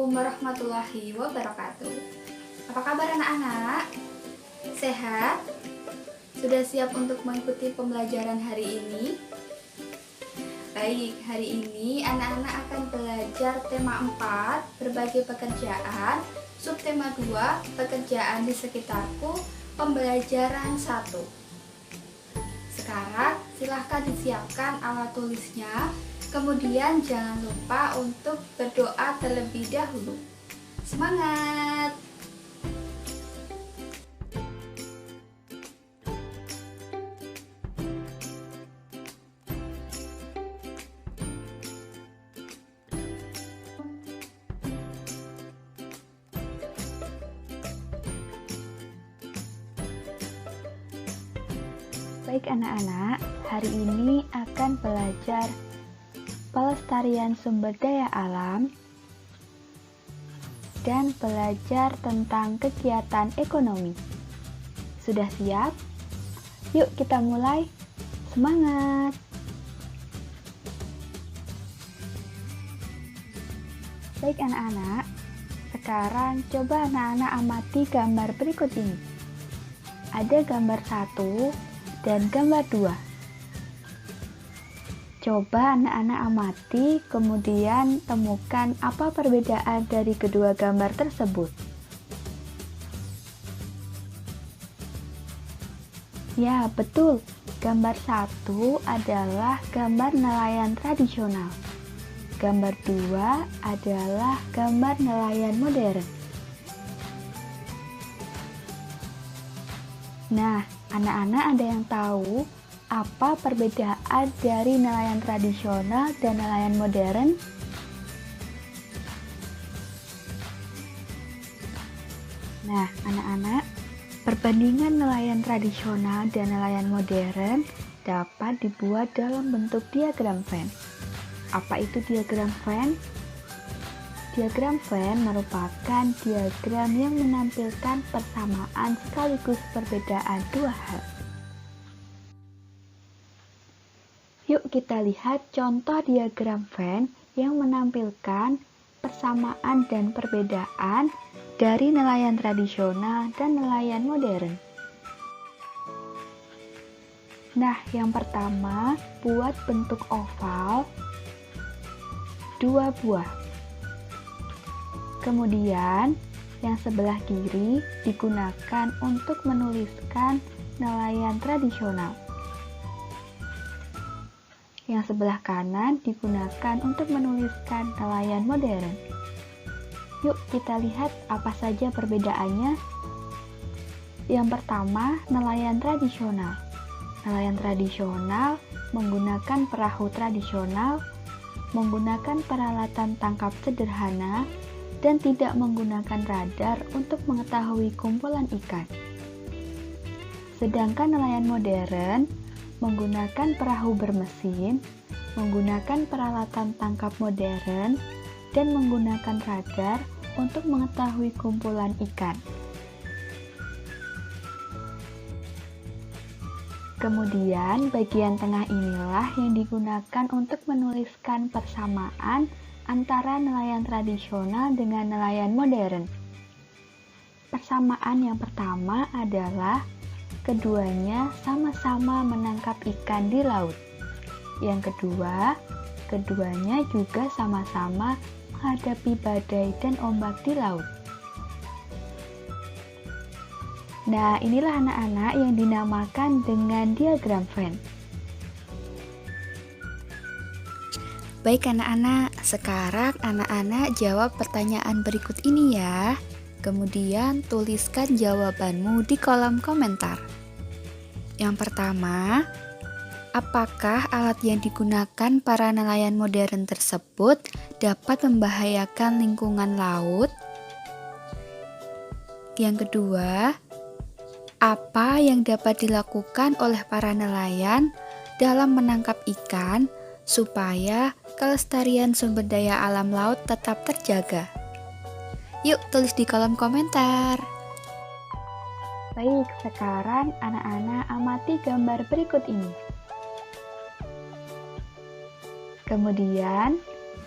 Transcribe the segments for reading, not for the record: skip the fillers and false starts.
Assalamualaikum warahmatullahi wabarakatuh. Apa kabar anak-anak? Sehat? Sudah siap untuk mengikuti pembelajaran hari ini? Baik, hari ini anak-anak akan belajar tema 4, berbagai pekerjaan, subtema 2, pekerjaan di sekitarku, pembelajaran 1. Sekarang silahkan disiapkan alat tulisnya. Kemudian jangan lupa untuk berdoa terlebih dahulu. Semangat! Baik anak-anak, hari ini akan belajar pelestarian sumber daya alam dan belajar tentang kegiatan ekonomi. Sudah siap? Yuk kita mulai. Semangat! Baik anak-anak, sekarang coba anak-anak amati gambar berikut ini. Ada gambar 1 dan gambar 2. Coba anak-anak amati, kemudian temukan apa perbedaan dari kedua gambar tersebut. Ya, betul. Gambar 1 adalah gambar nelayan tradisional. Gambar 2 adalah gambar nelayan modern. Nah, anak-anak ada yang tahu apa perbedaan dari nelayan tradisional dan nelayan modern? Nah, anak-anak, perbandingan nelayan tradisional dan nelayan modern dapat dibuat dalam bentuk diagram Venn. Apa itu diagram Venn? Diagram Venn merupakan diagram yang menampilkan persamaan sekaligus perbedaan dua hal. Yuk kita lihat contoh diagram Venn yang menampilkan persamaan dan perbedaan dari nelayan tradisional dan nelayan modern. Nah, yang pertama, buat bentuk oval 2 buah. Kemudian, yang sebelah kiri digunakan untuk menuliskan nelayan tradisional. Yang sebelah kanan digunakan untuk menuliskan nelayan modern. Yuk kita lihat apa saja perbedaannya. Yang pertama, nelayan tradisional. Nelayan tradisional menggunakan perahu tradisional, menggunakan peralatan tangkap sederhana, dan tidak menggunakan radar untuk mengetahui kumpulan ikan. Sedangkan nelayan modern menggunakan perahu bermesin, menggunakan peralatan tangkap modern, dan menggunakan radar untuk mengetahui kumpulan ikan. Kemudian, bagian tengah inilah yang digunakan untuk menuliskan persamaan antara nelayan tradisional dengan nelayan modern. Persamaan yang pertama adalah keduanya sama-sama menangkap ikan di laut. Yang kedua, keduanya juga sama-sama menghadapi badai dan ombak di laut. Nah, inilah anak-anak yang dinamakan dengan diagram Venn. Baik anak-anak, sekarang anak-anak jawab pertanyaan berikut ini ya. Kemudian tuliskan jawabanmu di kolom komentar. Yang pertama, apakah alat yang digunakan para nelayan modern tersebut dapat membahayakan lingkungan laut? Yang kedua, apa yang dapat dilakukan oleh para nelayan dalam menangkap ikan supaya kelestarian sumber daya alam laut tetap terjaga? Yuk tulis di kolom komentar. Baik, sekarang anak-anak amati gambar berikut ini. Kemudian,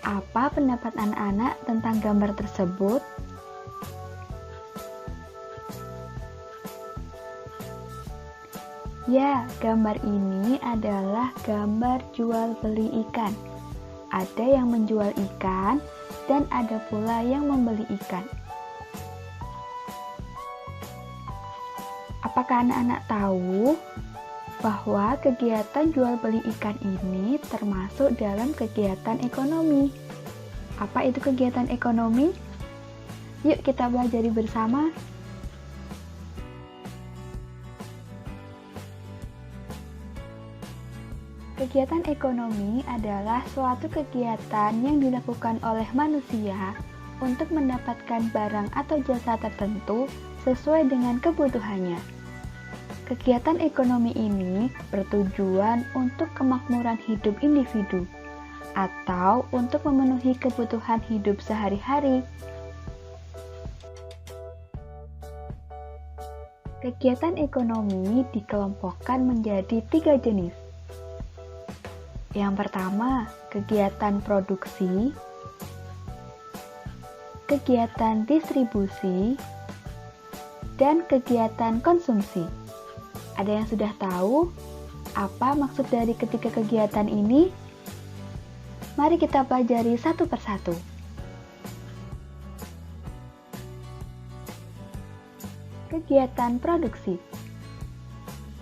Apa pendapat anak-anak tentang gambar tersebut? Ya, gambar ini adalah gambar jual beli ikan. Ada yang menjual ikan dan ada pula yang membeli ikan. Apakah anak-anak tahu bahwa kegiatan jual beli ikan ini termasuk dalam kegiatan ekonomi? Apa itu kegiatan ekonomi? Yuk kita belajar bersama. Kegiatan ekonomi adalah suatu kegiatan yang dilakukan oleh manusia untuk mendapatkan barang atau jasa tertentu sesuai dengan kebutuhannya. Kegiatan ekonomi ini bertujuan untuk kemakmuran hidup individu atau untuk memenuhi kebutuhan hidup sehari-hari. Kegiatan ekonomi dikelompokkan menjadi 3 jenis. Yang pertama, kegiatan produksi, kegiatan distribusi, dan kegiatan konsumsi. Ada yang sudah tahu apa maksud dari ketiga kegiatan ini? Mari kita pelajari satu persatu. Kegiatan produksi.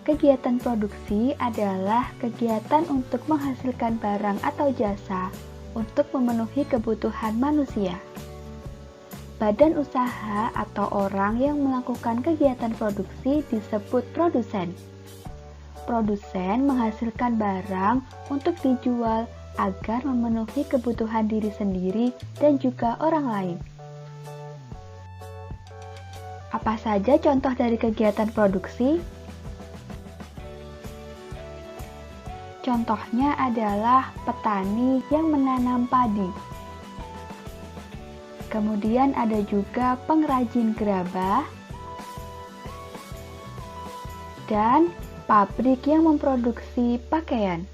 Kegiatan produksi adalah kegiatan untuk menghasilkan barang atau jasa untuk memenuhi kebutuhan manusia. Badan usaha atau orang yang melakukan kegiatan produksi disebut produsen. Produsen menghasilkan barang untuk dijual agar memenuhi kebutuhan diri sendiri dan juga orang lain. Apa saja contoh dari kegiatan produksi? Contohnya adalah petani yang menanam padi. Kemudian ada juga pengrajin gerabah dan pabrik yang memproduksi pakaian.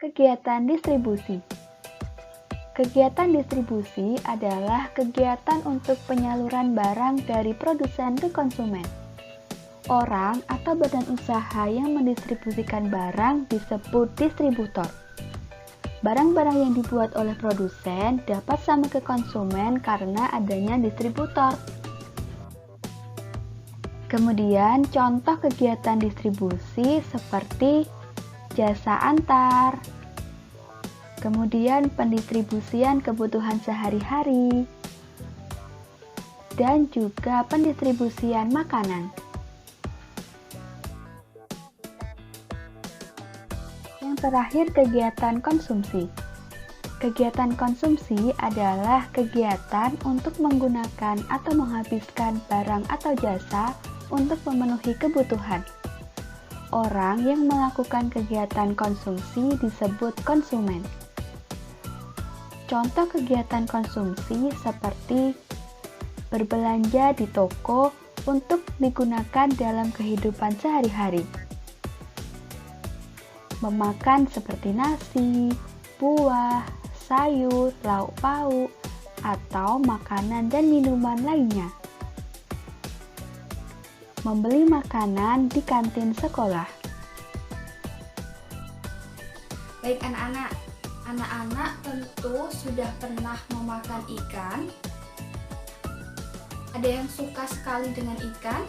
Kegiatan distribusi. Kegiatan distribusi adalah kegiatan untuk penyaluran barang dari produsen ke konsumen. Orang atau badan usaha yang mendistribusikan barang disebut distributor. Barang-barang yang dibuat oleh produsen dapat sampai ke konsumen karena adanya distributor. Kemudian contoh kegiatan distribusi seperti jasa antar, kemudian pendistribusian kebutuhan sehari-hari, dan juga pendistribusian makanan. Terakhir, kegiatan konsumsi. Kegiatan konsumsi adalah kegiatan untuk menggunakan atau menghabiskan barang atau jasa untuk memenuhi kebutuhan. Orang yang melakukan kegiatan konsumsi disebut konsumen. Contoh kegiatan konsumsi seperti berbelanja di toko untuk digunakan dalam kehidupan sehari-hari. Memakan seperti nasi, buah, sayur, lauk pauk, atau makanan dan minuman lainnya. Membeli makanan di kantin sekolah. Baik anak-anak, anak-anak tentu sudah pernah memakan ikan. Ada yang suka sekali dengan ikan?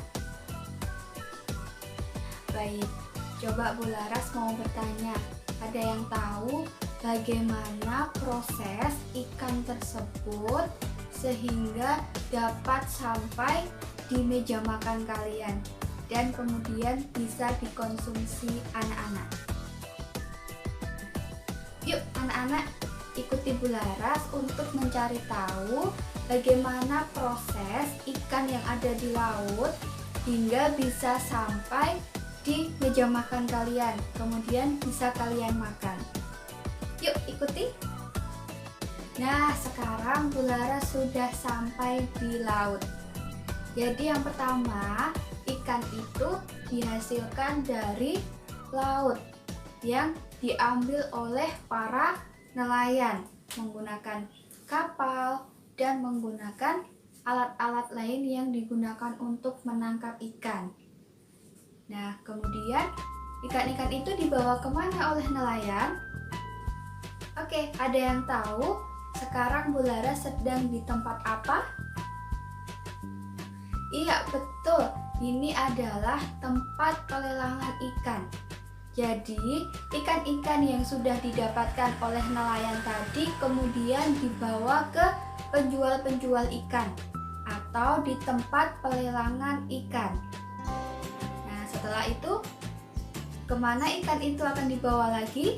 Baik. Coba Bu Laras mau bertanya, ada yang tahu bagaimana proses ikan tersebut sehingga dapat sampai di meja makan kalian dan kemudian bisa dikonsumsi anak-anak? Yuk anak-anak, ikuti Bu Laras untuk mencari tahu bagaimana proses ikan yang ada di laut hingga bisa sampai di meja makan kalian, kemudian bisa kalian makan. Yuk ikuti. Nah, sekarang Bu Laras sudah sampai di laut. Jadi yang pertama, ikan itu dihasilkan dari laut. yang diambil oleh para nelayan menggunakan kapal dan menggunakan alat-alat lain yang digunakan untuk menangkap ikan. Nah, kemudian ikan-ikan itu dibawa kemana oleh nelayan? Oke, ada yang tahu sekarang Bularas sedang di tempat apa? Iya, betul. Ini adalah tempat pelelangan ikan. Jadi, ikan-ikan yang sudah didapatkan oleh nelayan tadi kemudian dibawa ke penjual-penjual ikan atau di tempat pelelangan ikan. Nah, setelah itu, kemana ikan itu akan dibawa lagi?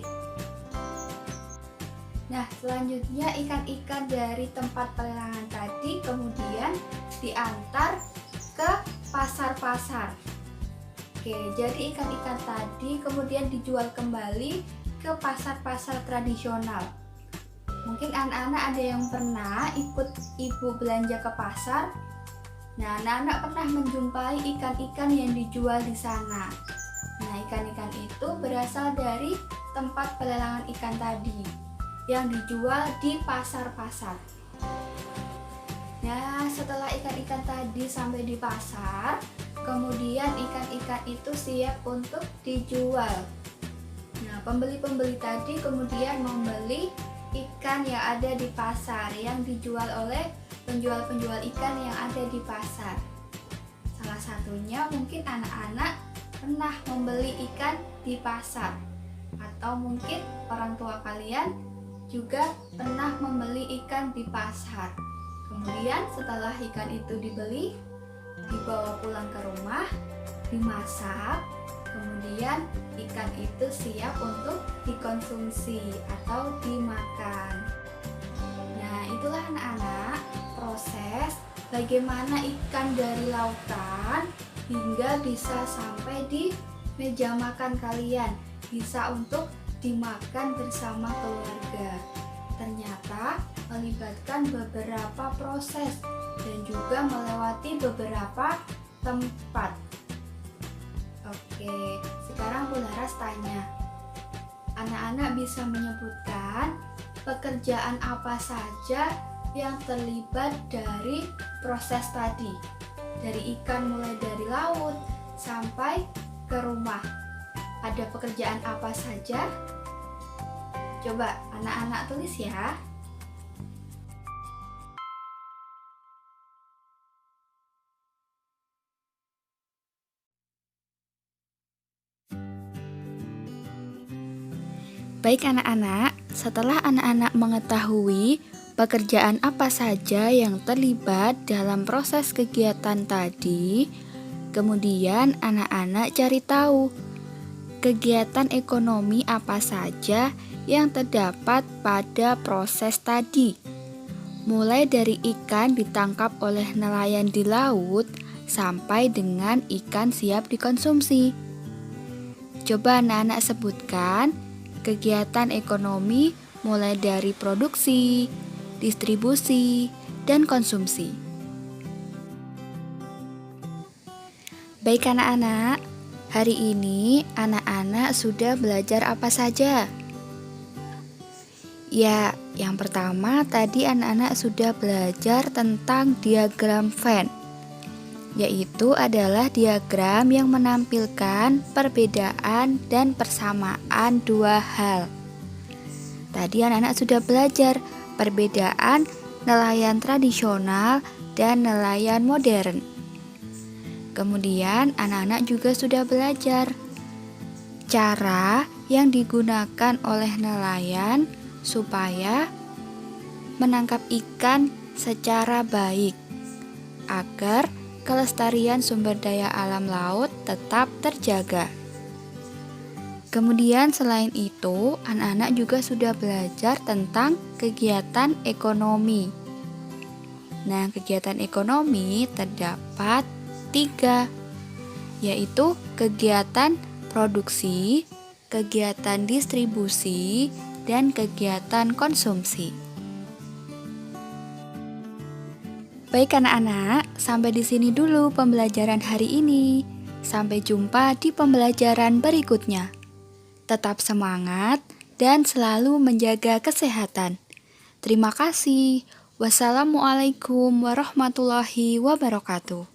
Nah, selanjutnya ikan-ikan dari tempat pelelangan tadi kemudian diantar ke pasar-pasar. Oke, jadi ikan-ikan tadi kemudian dijual kembali ke pasar-pasar tradisional. Mungkin anak-anak ada yang pernah ikut ibu belanja ke pasar. Nah, anak-anak pernah menjumpai ikan-ikan yang dijual di sana. Nah, ikan-ikan itu berasal dari tempat pelelangan ikan tadi yang dijual di pasar-pasar. Nah, setelah ikan-ikan tadi sampai di pasar, kemudian ikan-ikan itu siap untuk dijual. Nah, pembeli-pembeli tadi kemudian membeli ikan yang ada di pasar yang dijual oleh penjual-penjual ikan yang ada di pasar. Salah satunya mungkin anak-anak pernah membeli ikan di pasar, atau mungkin orang tua kalian juga pernah membeli ikan di pasar. Kemudian setelah ikan itu dibeli, dibawa pulang ke rumah, dimasak, kemudian ikan itu siap untuk dikonsumsi atau dimakan. Nah, itulah anak-anak proses bagaimana ikan dari lautan hingga bisa sampai di meja makan kalian, bisa untuk dimakan bersama keluarga. Ternyata melibatkan beberapa proses dan juga melewati beberapa tempat. Oke, sekarang Bularas tanya, anak-anak bisa menyebutkan pekerjaan apa saja yang terlibat dari proses tadi, dari ikan mulai dari laut sampai ke rumah. Ada pekerjaan apa saja? Coba anak-anak tulis ya. Baik anak-anak, setelah anak-anak mengetahui pekerjaan apa saja yang terlibat dalam proses kegiatan tadi, kemudian anak-anak cari tahu kegiatan ekonomi apa saja yang terdapat pada proses tadi. Mulai dari ikan ditangkap oleh nelayan di laut sampai dengan ikan siap dikonsumsi. Coba anak-anak sebutkan kegiatan ekonomi mulai dari produksi, distribusi, dan konsumsi. Baik anak-anak, hari ini anak-anak sudah belajar apa saja? Ya, yang pertama tadi anak-anak sudah belajar tentang diagram Venn, yaitu adalah diagram yang menampilkan perbedaan dan persamaan dua hal. Tadi anak-anak sudah belajar perbedaan nelayan tradisional dan nelayan modern. Kemudian anak-anak juga sudah belajar cara yang digunakan oleh nelayan supaya menangkap ikan secara baik agar kelestarian sumber daya alam laut tetap terjaga. Kemudian selain itu, anak-anak juga sudah belajar tentang kegiatan ekonomi. Nah, kegiatan ekonomi terdapat 3, yaitu kegiatan produksi, kegiatan distribusi, dan kegiatan konsumsi. Baik anak-anak, sampai di sini dulu pembelajaran hari ini. Sampai jumpa di pembelajaran berikutnya. Tetap semangat dan selalu menjaga kesehatan. Terima kasih. Wassalamualaikum warahmatullahi wabarakatuh.